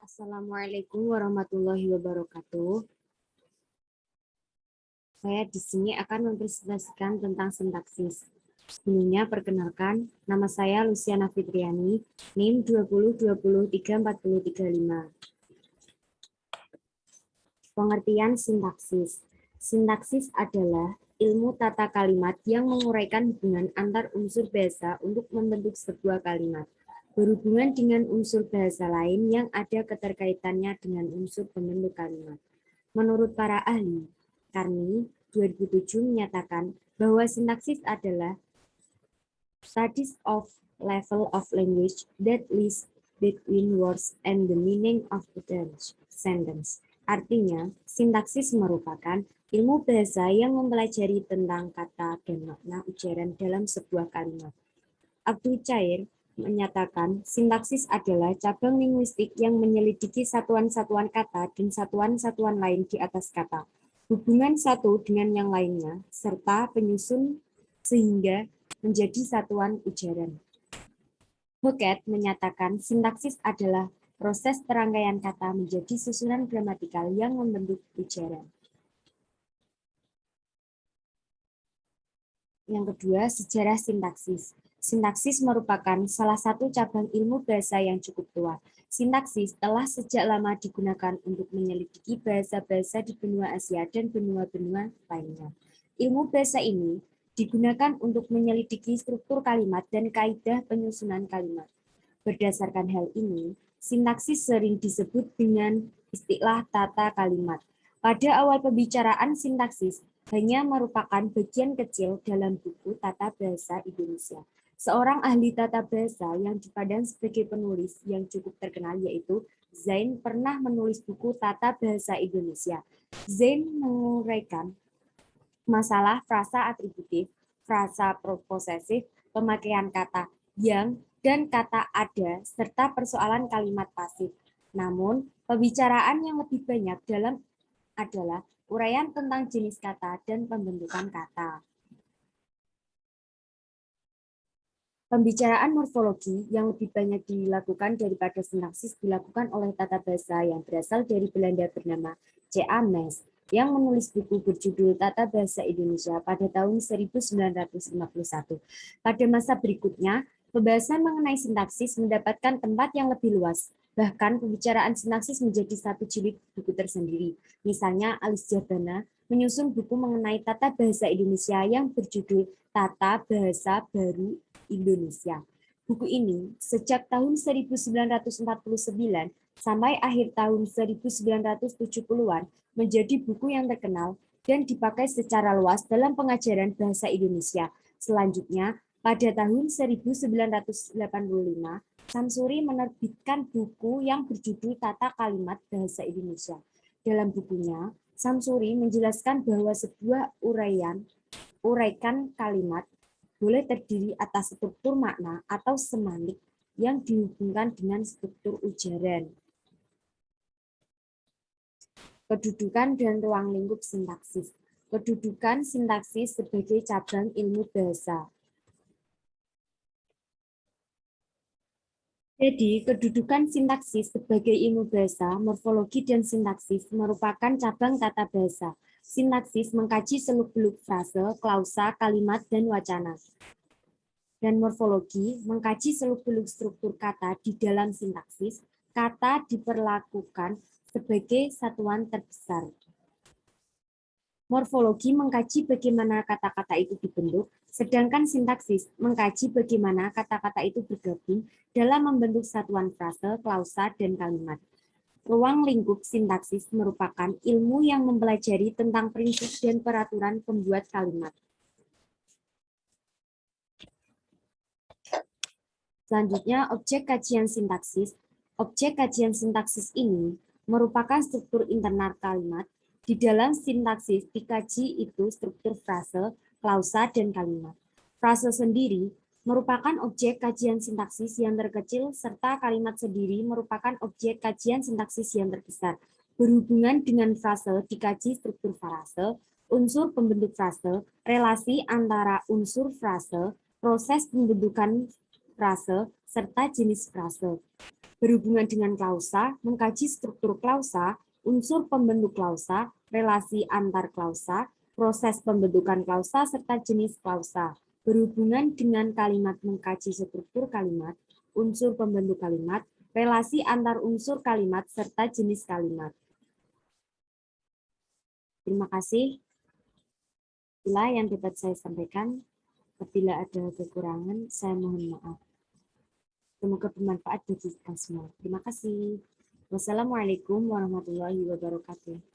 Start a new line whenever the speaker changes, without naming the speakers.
Assalamualaikum warahmatullahi wabarakatuh. Saya di sini akan mempresentasikan tentang sintaksis. Sebelumnya perkenalkan, nama saya Luciana Fitriani, NIM 20203435. Pengertian sintaksis. Sintaksis adalah ilmu tata kalimat yang menguraikan hubungan antar unsur bahasa untuk membentuk sebuah kalimat, berhubungan dengan unsur bahasa lain yang ada keterkaitannya dengan unsur pembentuk kalimat. Menurut para ahli, Carney 2007 menyatakan bahwa sintaksis adalah studies of level of language that lies between words and the meaning of the sentence. Artinya, sintaksis merupakan ilmu bahasa yang mempelajari tentang kata dan makna ujaran dalam sebuah kalimat. Abdul Chair menyatakan sintaksis adalah cabang linguistik yang menyelidiki satuan-satuan kata dan satuan-satuan lain di atas kata, hubungan satu dengan yang lainnya, serta penyusun sehingga menjadi satuan ujaran. Hockett menyatakan sintaksis adalah proses perangkaian kata menjadi susunan gramatikal yang membentuk ujaran. Yang kedua, sejarah sintaksis. Sintaksis merupakan salah satu cabang ilmu bahasa yang cukup tua. Sintaksis telah sejak lama digunakan untuk menyelidiki bahasa-bahasa di benua Asia dan benua-benua lainnya. Ilmu bahasa ini digunakan untuk menyelidiki struktur kalimat dan kaidah penyusunan kalimat. Berdasarkan hal ini, sintaksis sering disebut dengan istilah tata kalimat. Pada awal pembicaraan, sintaksis hanya merupakan bagian kecil dalam buku Tata Bahasa Indonesia. Seorang ahli tata bahasa yang dipandang sebagai penulis yang cukup terkenal yaitu Zain pernah menulis buku Tata Bahasa Indonesia. Zain menguraikan masalah frasa atributif, frasa posesif, pemakaian kata yang dan kata ada, serta persoalan kalimat pasif. Namun, pembicaraan yang lebih banyak dalam adalah uraian tentang jenis kata dan pembentukan kata. Pembicaraan morfologi yang lebih banyak dilakukan daripada sintaksis dilakukan oleh tata bahasa yang berasal dari Belanda bernama C.A. Mes, yang menulis buku berjudul Tata Bahasa Indonesia pada tahun 1951. Pada masa berikutnya, pembahasan mengenai sintaksis mendapatkan tempat yang lebih luas. Bahkan pembicaraan sintaksis menjadi satu jilid buku tersendiri. Misalnya Alice Jabana menyusun buku mengenai tata bahasa Indonesia yang berjudul Tata Bahasa Baru Indonesia. Buku ini sejak tahun 1949 sampai akhir tahun 1970-an menjadi buku yang terkenal dan dipakai secara luas dalam pengajaran bahasa Indonesia. Selanjutnya, pada tahun 1985, Samsuri menerbitkan buku yang berjudul Tata Kalimat Bahasa Indonesia. Dalam bukunya, Samsuri menjelaskan bahwa sebuah uraikan kalimat boleh terdiri atas struktur makna atau semantik yang dihubungkan dengan struktur ujaran. Kedudukan dan ruang lingkup sintaksis. Kedudukan sintaksis sebagai cabang ilmu bahasa. Jadi, kedudukan sintaksis sebagai ilmu bahasa, morfologi dan sintaksis merupakan cabang tata bahasa. Sintaksis mengkaji seluk-beluk frase, klausa, kalimat, dan wacana. Dan morfologi mengkaji seluk-beluk struktur kata di dalam sintaksis. Kata diperlakukan sebagai satuan terbesar. Morfologi mengkaji bagaimana kata-kata itu dibentuk, sedangkan sintaksis mengkaji bagaimana kata-kata itu bergabung dalam membentuk satuan frase, klausa, dan kalimat. Ruang lingkup sintaksis merupakan ilmu yang mempelajari tentang prinsip dan peraturan pembuat kalimat. Selanjutnya, objek kajian sintaksis. Objek kajian sintaksis ini merupakan struktur internal kalimat. Di dalam sintaksis dikaji itu struktur frase, klausa, dan kalimat. Frase sendiri merupakan objek kajian sintaksis yang terkecil, serta kalimat sendiri merupakan objek kajian sintaksis yang terbesar. Berhubungan dengan frase dikaji struktur frase, unsur pembentuk frase, relasi antara unsur frase, proses pembentukan frase, serta jenis frase. Berhubungan dengan klausa, mengkaji struktur klausa, unsur pembentuk klausa, relasi antar klausa, proses pembentukan klausa, serta jenis klausa. Berhubungan dengan kalimat, mengkaji struktur kalimat, unsur pembentuk kalimat, relasi antar unsur kalimat, serta jenis kalimat. Terima kasih. Itulah yang dapat saya sampaikan. Apabila ada kekurangan, saya mohon maaf. Semoga bermanfaat bagi kita semua. Terima kasih. Wassalamualaikum warahmatullahi wabarakatuh.